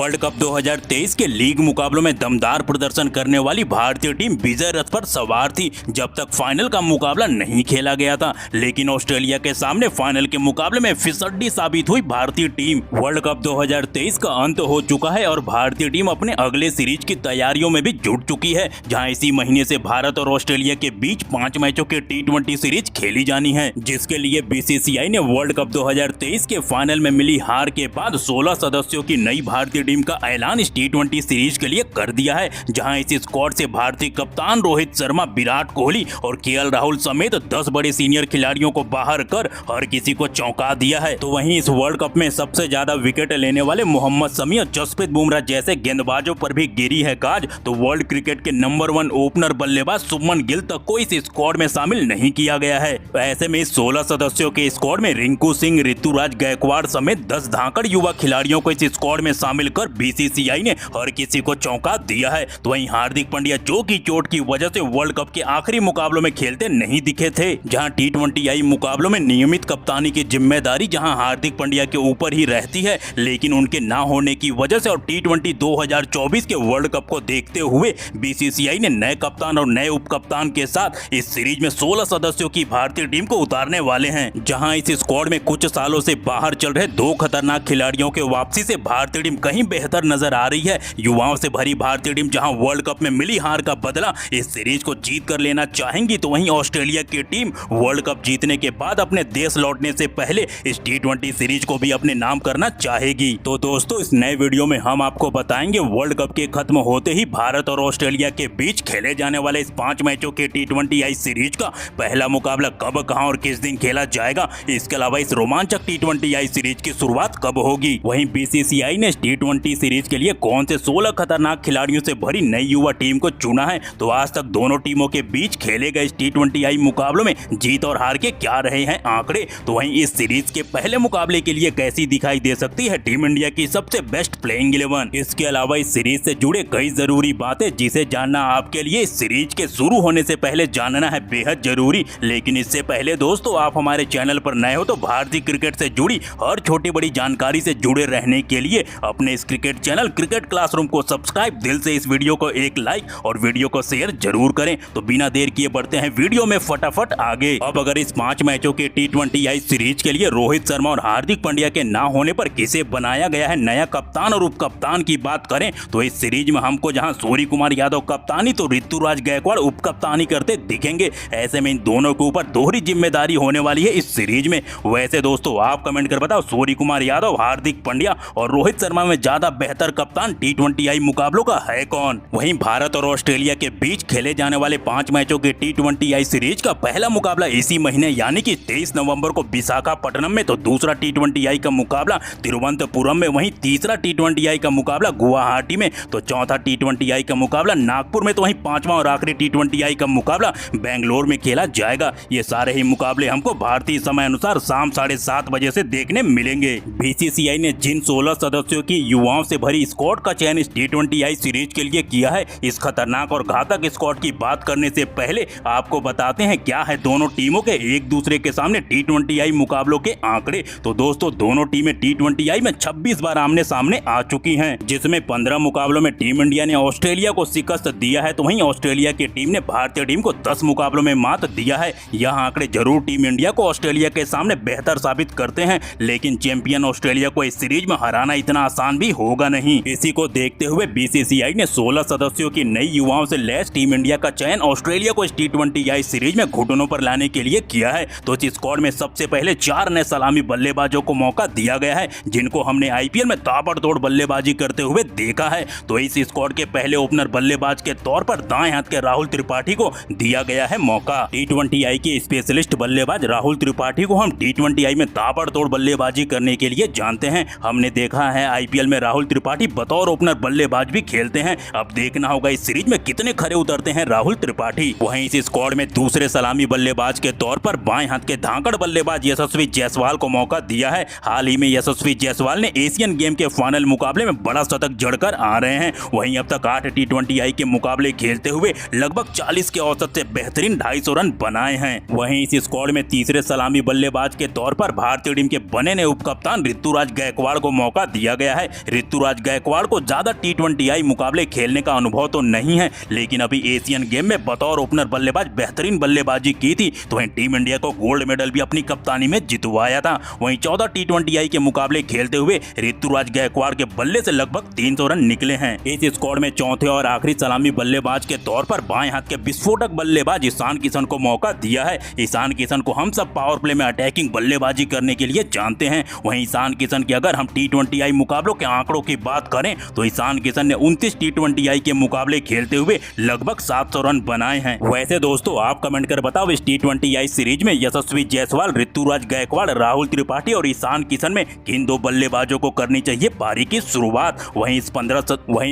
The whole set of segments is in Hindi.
वर्ल्ड कप 2023 के लीग मुकाबलों में दमदार प्रदर्शन करने वाली भारतीय टीम विजय रथ पर सवार थी जब तक फाइनल का मुकाबला नहीं खेला गया था। लेकिन ऑस्ट्रेलिया के सामने फाइनल के मुकाबले में फिसड्डी साबित हुई भारतीय टीम। वर्ल्ड कप 2023 का अंत हो चुका है और भारतीय टीम अपने अगले सीरीज की तैयारियों में भी जुट चुकी है, जहां इसी महीने से भारत और ऑस्ट्रेलिया के बीच 5 मैचों के T20 सीरीज खेली जानी है, जिसके लिए BCCI ने वर्ल्ड कप 2023 के फाइनल में मिली हार के बाद 16 सदस्यों की नई भारतीय टीम का ऐलान इस T20 सीरीज के लिए कर दिया है, जहां इस स्क्वाड से भारतीय कप्तान रोहित शर्मा, विराट कोहली और KL राहुल समेत 10 बड़े सीनियर खिलाड़ियों को बाहर कर हर किसी को चौंका दिया है। तो वहीं इस वर्ल्ड कप में सबसे ज्यादा विकेट लेने वाले मोहम्मद शमी और जसप्रीत बुमराह जैसे गेंदबाजों पर भी गिरी है गाज। तो वर्ल्ड क्रिकेट के नंबर 1 ओपनर बल्लेबाज शुभमन गिल तक को इस स्क्वाड में शामिल नहीं किया गया है। ऐसे में इस 16 सदस्यों के स्क्वाड में रिंकू सिंह, ऋतुराज गायकवाड़ समेत 10 धाकड़ युवा खिलाड़ियों को इस स्क्वाड में शामिल कर BCCI ने हर किसी को चौंका दिया है। तो वहीं हार्दिक पांड्या जो की चोट की वजह से वर्ल्ड कप के आखिरी मुकाबलों में खेलते नहीं दिखे थे, जहां T20I मुकाबलों में नियमित कप्तानी की जिम्मेदारी जहां हार्दिक पांड्या के ऊपर ही रहती है, लेकिन उनके ना होने की वजह से और T20 2024 के वर्ल्ड कप को देखते हुए BCCI ने नए कप्तान और नए उप कप्तान के साथ इस सीरीज में 16 सदस्यों की भारतीय टीम को उतारने वाले हैं। जहां इस स्क्वाड में कुछ सालों से बाहर चल रहे 2 खतरनाक खिलाड़ियों के वापसी से भारतीय टीम कहीं बेहतर नजर आ रही है। युवाओं से भरी भारतीय टीम जहां वर्ल्ड कप में मिली हार का बदला इस सीरीज को जीत कर लेना चाहेंगी, तो वहीं ऑस्ट्रेलिया की टीम वर्ल्ड कप जीतने के बाद अपने देश लौटने से पहले इस T20 सीरीज को भी अपने नाम करना चाहेगी। तो दोस्तों, इस नए वीडियो में हम आपको बताएंगे वर्ल्ड कप के खत्म होते ही भारत और ऑस्ट्रेलिया के बीच खेले जाने वाले इस 5 मैचों के T20I सीरीज का पहला मुकाबला कब, कहां और किस दिन खेला जाएगा। इसके अलावा इस रोमांचक T20I सीरीज की शुरुआत कब होगी। वहीं BCCI ने T20 सीरीज के लिए कौन से 16 खतरनाक खिलाड़ियों से भरी नई युवा टीम को चुना है। तो आज तक दोनों टीमों के बीच खेले गए इस T20I मुकाबलों में जीत और हार के क्या रहे हैं आंकड़े। तो वहीं इस सीरीज के पहले मुकाबले के लिए कैसी दिखाई दे सकती है टीम इंडिया की सबसे बेस्ट प्लेइंग 11। इसके अलावा इस सीरीज से जुड़े कई जरूरी बातें जिसे जानना आपके लिए इस सीरीज के शुरू होने से पहले जानना है बेहद जरूरी। लेकिन इससे पहले दोस्तों, आप हमारे चैनल पर नए हो तो भारतीय क्रिकेट से जुड़ी हर छोटी बड़ी जानकारी से जुड़े रहने के लिए अपने इस क्रिकेट चैनल क्रिकेट क्लासरूम को सब्सक्राइब, दिल से इस वीडियो को एक लाइक और वीडियो को शेयर जरूर करें। तो बिना देर किए बढ़ते हैं वीडियो में फटाफट आगे। अब अगर इस 5 मैचों के T20I सीरीज के लिए रोहित शर्मा और हार्दिक पांड्या के ना होने पर किसे बनाया गया है नया कप्तान और उप कप्तान की बात करें, तो इस सीरीज में हमको जहां सूर्य कुमार यादव कप्तानी तो ऋतुराज गायकवाड़ उप कप्तानी करते दिखेंगे। ऐसे में इन दोनों के ऊपर दोहरी जिम्मेदारी होने वाली है इस सीरीज में। वैसे दोस्तों, आप कमेंट कर बताओ सूर्य कुमार यादव, हार्दिक पांड्या और रोहित शर्मा में ज्यादा बेहतर कप्तान T20I मुकाबलों का है कौन। वहीं भारत और ऑस्ट्रेलिया के बीच खेले जाने वाले 5 मैचों के T20I सीरीज का पहला मुकाबला इसी महीने यानी कि 23 नवंबर को विशाखापट्टनम में, तो दूसरा T20I का मुकाबला तिरुवनंतपुरम में, वहीं तीसरा T20I का मुकाबला गुवाहाटी में, तो चौथा T20I का मुकाबला नागपुर में, तो वहीं 5वां और आखिरी T20I का मुकाबला बेंगलोर में खेला जाएगा। ये सारे ही मुकाबले हमको भारतीय समय अनुसार शाम 7:30 बजे से देखने मिलेंगे। BCCI ने जिन 16 सदस्यों की युवाओं से भरी स्क्वाड का चयन इस T20I सीरीज के लिए किया है, इस खतरनाक और घातक स्क्वाड की बात करने से पहले आपको बताते हैं क्या है दोनों टीमों के एक दूसरे के सामने T20I मुकाबलों के आंकड़े। तो दोस्तों, दोनों टीमें T20I में 26 बार आमने सामने आ चुकी हैं, जिसमें 15 मुकाबलों में टीम इंडिया ने ऑस्ट्रेलिया को शिकस्त दिया है, तो वहीं ऑस्ट्रेलिया की टीम ने भारतीय टीम को 10 मुकाबलों में मात दिया है। यह आंकड़े जरूर टीम इंडिया को ऑस्ट्रेलिया के सामने बेहतर साबित करते हैं, लेकिन चैंपियन ऑस्ट्रेलिया को इस सीरीज में हराना इतना आसान भी होगा नहीं। इसी को देखते हुए BCCI ने 16 सदस्यों की नई युवाओं से लैस टीम इंडिया का चयन ऑस्ट्रेलिया को इस T20I सीरीज में घुटनों पर लाने के लिए किया है। तो इस स्क्वाड में सबसे पहले 4 नए सलामी बल्लेबाजों को मौका दिया गया है, जिनको हमने IPL में ताबड़तोड़ बल्लेबाजी करते हुए देखा है। तो इस स्क्वाड के पहले ओपनर बल्लेबाज के तौर पर दाएं हाथ के राहुल त्रिपाठी को दिया गया है मौका। T20I के स्पेशलिस्ट बल्लेबाज राहुल त्रिपाठी को हम T20I में ताबड़तोड़ बल्लेबाजी करने के लिए जानते हैं। हमने देखा है IPL में राहुल त्रिपाठी बतौर ओपनर बल्लेबाज भी खेलते हैं। अब देखना होगा इस सीरीज में कितने खरे उतरते हैं राहुल त्रिपाठी। वहीं इस स्क्वाड में दूसरे सलामी बल्लेबाज के तौर पर बाएं हाथ के धाकड़ बल्लेबाज यशस्वी जायसवाल को मौका दिया है। हाल ही में यशस्वी जायसवाल ने एशियन गेम के फाइनल मुकाबले में बड़ा शतक जड़कर आ रहे हैं। वहीं अब तक 8 T20I के मुकाबले खेलते हुए लगभग 40 के औसत से बेहतरीन 250 रन बनाए हैं। वहीं इस स्क्वाड में तीसरे सलामी बल्लेबाज के तौर पर भारतीय टीम के बने नए उप कप्तान ऋतुराज गायकवाड़ को मौका दिया गया है। ऋतुराज गायकवाड़ को ज्यादा T20I मुकाबले खेलने का अनुभव तो नहीं है, लेकिन अभी एशियन गेम में बतौर ओपनर बल्लेबाज बेहतरीन बल्लेबाजी की थी। तो वहीं टीम इंडिया को गोल्ड मेडल भी अपनी कप्तानी में जितवाया था। वहीं 14 T20I के मुकाबले खेलते हुए ऋतुराज गायकवाड़ के बल्ले से लगभग 300 रन निकले हैं। इस स्क्वाड में चौथे और आखिरी सलामी बल्लेबाज के तौर पर बाएं हाथ के विस्फोटक बल्लेबाज ईशान किशन को मौका दिया है। ईशान किशन को हम सब पावर प्ले में अटैकिंग बल्लेबाजी करने के लिए जानते हैं। वहीं ईशान किशन की अगर हम T20I मुकाबलों के आंकड़ों की बात करें तो ईशान किशन ने 29 T20I के मुकाबले खेलते हुए लगभग 700 रन बनाए हैं। वैसे दोस्तों आप कमेंट कर बताओ इस T20I सीरीज में यशस्वी जायसवाल, ऋतुराज गायकवाड़, राहुल त्रिपाठी और ईशान किशन में किन दो बल्लेबाजों को करनी चाहिए पारी की शुरुआत। वहीं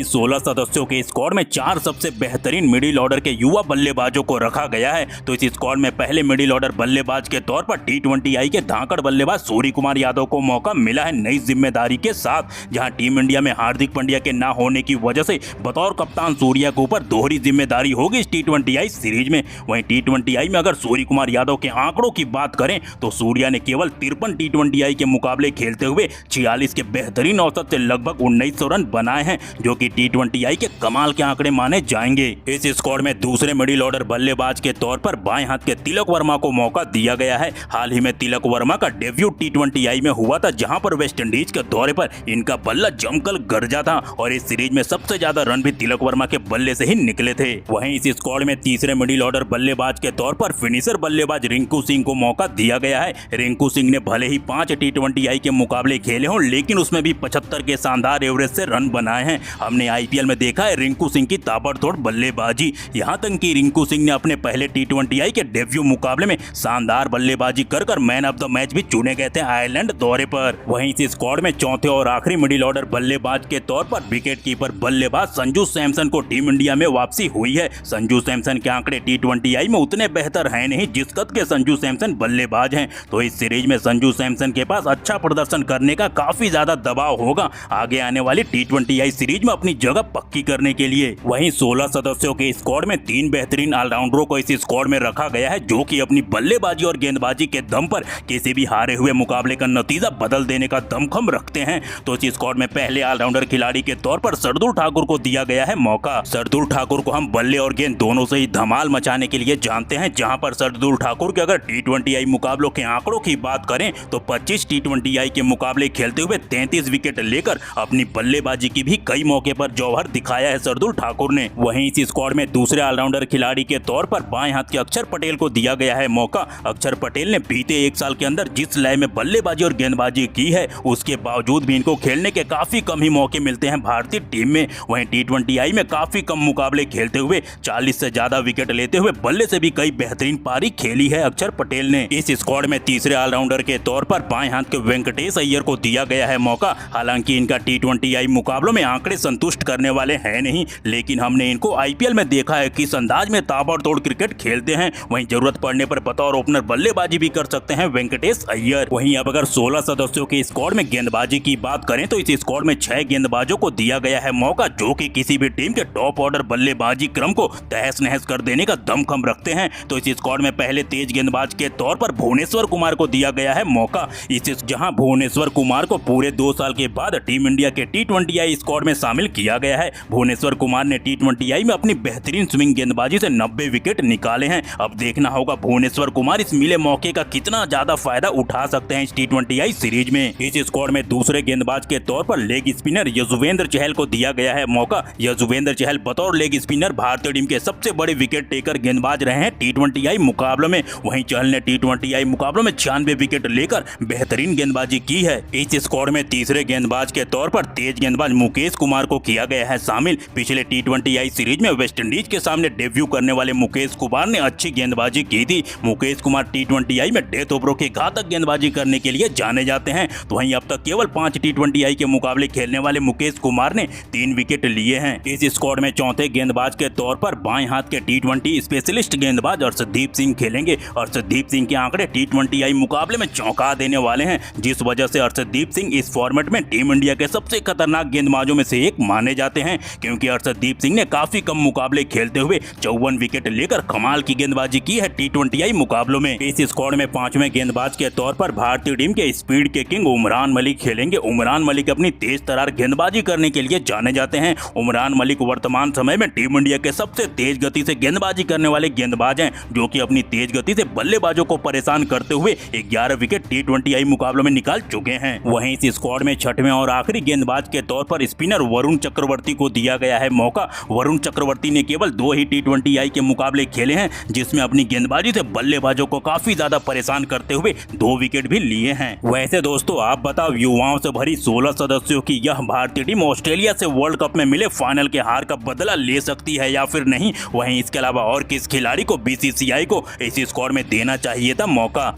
16 सदस्यों के स्क्वाड में 4 सबसे बेहतरीन मिडिल ऑर्डर के युवा बल्लेबाजों को रखा गया है। तो इस स्क्वाड में पहले मिडिल ऑर्डर बल्लेबाज के तौर पर T20I के धाकड़ बल्लेबाज सूर्य कुमार यादव को मौका मिला है नई जिम्मेदारी के साथ। जहां टीम इंडिया में हार्दिक पांड्या के ना होने की वजह से बतौर कप्तान सूर्या के ऊपर दोहरी जिम्मेदारी होगी इस T20I सीरीज में। वहीं T20I में अगर सूर्य कुमार यादव के आंकड़ों की बात करें तो सूर्या ने केवल 53 T20I के मुकाबले खेलते हुए 46 के बेहतरीन औसत से लगभग 1900 रन बनाए हैं, जो कि T20I के कमाल के आंकड़े माने जाएंगे। इस स्क्वाड में दूसरे मिडिल ऑर्डर बल्लेबाज के तौर पर बाएं हाथ के तिलक वर्मा को मौका दिया गया है। हाल ही में तिलक वर्मा का डेब्यू T20I में हुआ था, जहां पर वेस्टइंडीज के दौरे पर इनका बल्ला जमकर गरजा था और इस सीरीज में सबसे ज्यादा रन भी तिलक वर्मा के बल्ले से ही निकले थे। वहीं इस स्क्वाड में तीसरे मिडिल ऑर्डर बल्लेबाज के तौर पर फिनिशर बल्लेबाज रिंकू सिंह को मौका दिया गया है। रिंकू सिंह ने भले ही 5 T20I के मुकाबले खेले हों, लेकिन उसमें भी 75 के शानदार एवरेज से रन बनाए हैं। हमने IPL में देखा है रिंकू सिंह की ताबड़तोड़ बल्लेबाजी। यहां तक कि रिंकू सिंह ने अपने पहले T20I के डेब्यू मुकाबले में शानदार बल्लेबाजी कर मैन ऑफ द मैच भी चुने गए थे आयरलैंड दौरे पर। वहीं इस स्क्वाड में चौथे और आखिरी मिडिल ऑर्डर बल्लेबाज के तौर पर विकेट कीपर बल्लेबाज संजू सैमसन को टीम इंडिया में वापसी हुई है। संजू सैमसन के आंकड़े T20I में उतने बेहतर हैं नहीं जिस कद के संजू सैमसन बल्लेबाज हैं। तो इस सीरीज में संजू सैमसन के पास अच्छा प्रदर्शन करने का काफी ज्यादा दबाव होगा आगे आने वाली T20I सीरीज में अपनी जगह पक्की करने के लिए। वहीं 16 सदस्यों के स्क्वाड में 3 बेहतरीन ऑलराउंडरों को इस स्क्वाड में रखा गया है, जो कि अपनी बल्लेबाजी और गेंदबाजी के दम पर किसी भी हारे हुए मुकाबले का नतीजा बदल देने का दमखम रखते हैं। तो इस स्क्वाड में पहले ऑलराउंडर खिलाड़ी के तौर पर शार्दुल ठाकुर को दिया गया है मौका। शार्दुल ठाकुर को हम बल्ले और गेंद दोनों से ही धमाल मचाने के लिए जानते हैं, जहां पर शार्दुल ठाकुर के अगर T20I मुकाबलों के आंकड़ों की बात करें तो 25 T20I के मुकाबले खेलते हुए 33 विकेट लेकर अपनी बल्लेबाजी की भी कई मौके पर जौहर दिखाया है शार्दुल ठाकुर ने। वहीं इस स्क्वाड में दूसरे ऑलराउंडर खिलाड़ी के तौर पर बाएं हाथ के अक्षर पटेल को दिया गया है मौका। अक्षर पटेल ने बीते 1 साल के अंदर जिस लय में बल्लेबाजी और गेंदबाजी की है, उसके बावजूद भी इनको खेलने के काफी कम ही मौके मिलते हैं भारतीय टीम में। वहीं T20I में काफी कम मुकाबले खेलते हुए 40 से ज्यादा विकेट लेते हुए बल्ले से भी कई बेहतरीन पारी खेली है अक्षर पटेल ने। इस स्क्वाड में तीसरे ऑलराउंडर के तौर पर बाएं हाथ के वेंकटेश अय्यर को दिया गया है मौका। हालांकि इनका T20I मुकाबलों में आंकड़े संतुष्ट करने वाले हैं नहीं, लेकिन हमने इनको IPL में देखा है किस अंदाज में ताबड़तोड़ क्रिकेट खेलते हैं। वहीं जरूरत पड़ने पर बतौर ओपनर बल्लेबाजी भी कर सकते हैं वेंकटेश अय्यर। वहीं अब अगर 16 सदस्यों के स्क्वाड में गेंदबाजी की बात करें तो इस स्क्वाड में 6 गेंदबाजों को दिया गया है मौका, जो कि किसी भी टीम के टॉप ऑर्डर बल्लेबाजी क्रम को तहस नहस कर देने का दमखम रखते हैं। तो इस स्क्वाड में पहले तेज गेंदबाज के तौर पर भुवनेश्वर कुमार को दिया गया है मौका। जहां भुवनेश्वर कुमार को पूरे 2 साल के बाद टीम इंडिया के T20I स्क्वाड में शामिल किया गया है। भुवनेश्वर कुमार ने T20I में अपनी बेहतरीन स्विंग गेंदबाजी से 90 विकेट निकाले हैं। अब देखना होगा भुवनेश्वर कुमार इस मिले मौके का कितना ज्यादा फायदा उठा सकते हैं इस T20I सीरीज में। इस स्क्वाड में दूसरे गेंदबाज के तौर पर लेग स्पिनर यजुवेंद्र चहल को दिया गया है मौका। यजुवेंद्र चहल बतौर लेग स्पिनर भारतीय टीम के सबसे बड़े विकेट टेकर गेंदबाज रहे हैं T20I मुकाबलों में। वहीं चहल ने T20I मुकाबलों में 96 विकेट लेकर बेहतरीन गेंदबाजी की है। इस स्क्वाड में तीसरे गेंदबाज के तौर पर तेज गेंदबाज मुकेश कुमार को किया गया है शामिल। पिछले T20I सीरीज में वेस्टइंडीज के सामने डेब्यू करने वाले मुकेश कुमार ने अच्छी गेंदबाजी की थी। मुकेश कुमार T20I में डेथ ओवरों की घातक गेंदबाजी करने के लिए जाने जाते हैं। तो वहीं अब तक केवल 5 T20I के मुकाबले खेलने वाले मुकेश कुमार ने 3 विकेट लिए हैं। इस स्क्वाड में चौथे गेंदबाज के तौर पर बाएं हाथ के T20 स्पेशलिस्ट गेंदबाज अर्शदीप सिंह खेलेंगे। अर्शदीप सिंह के आंकड़े T20I मुकाबले में चौंका देने वाले हैं, जिस वजह से अर्शदीप सिंह इस फॉर्मेट में टीम इंडिया के सबसे खतरनाक गेंदबाजों में से एक माने जाते हैं, क्योंकि अर्शदीप सिंह ने काफी कम मुकाबले खेलते हुए 54 विकेट लेकर कमाल की गेंदबाजी की है T20I मुकाबलों में। इस स्क्वाड में 5वें गेंदबाज के तौर पर भारतीय टीम के स्पीड के किंग उमरान मलिक खेलेंगे। उमरान मलिक अपनी तेज तरार गेंदबाजी करने के लिए जाने जाते हैं। उमरान मलिक वर्तमान समय में टीम इंडिया के सबसे तेज गति से गेंदबाजी करने वाले गेंदबाज हैं, जो कि अपनी तेज गति से बल्लेबाजों को परेशान करते हुए 11 विकेट T20I मुकाबलों में निकाल चुके हैं। वहीं इस स्क्वाड में छठवें और आखिरी गेंदबाज के तौर पर स्पिनर वरुण चक्रवर्ती को दिया गया है मौका। वरुण चक्रवर्ती ने केवल 2 ही T20I के मुकाबले खेले हैं, जिसमें अपनी गेंदबाजी से बल्लेबाजों को काफी ज्यादा परेशान करते हुए 2 विकेट भी लिए हैं। वैसे दोस्तों आप बताओ, युवाओं से भरी 16 सदस्यों की यह भारतीय टीम ऑस्ट्रेलिया से वर्ल्ड कप में मिले फाइनल के हार का बदला ले सकती है या फिर नहीं? वहीं इसके अलावा और किस खिलाड़ी को BCCI को इस स्कोर में देना चाहिए था मौका?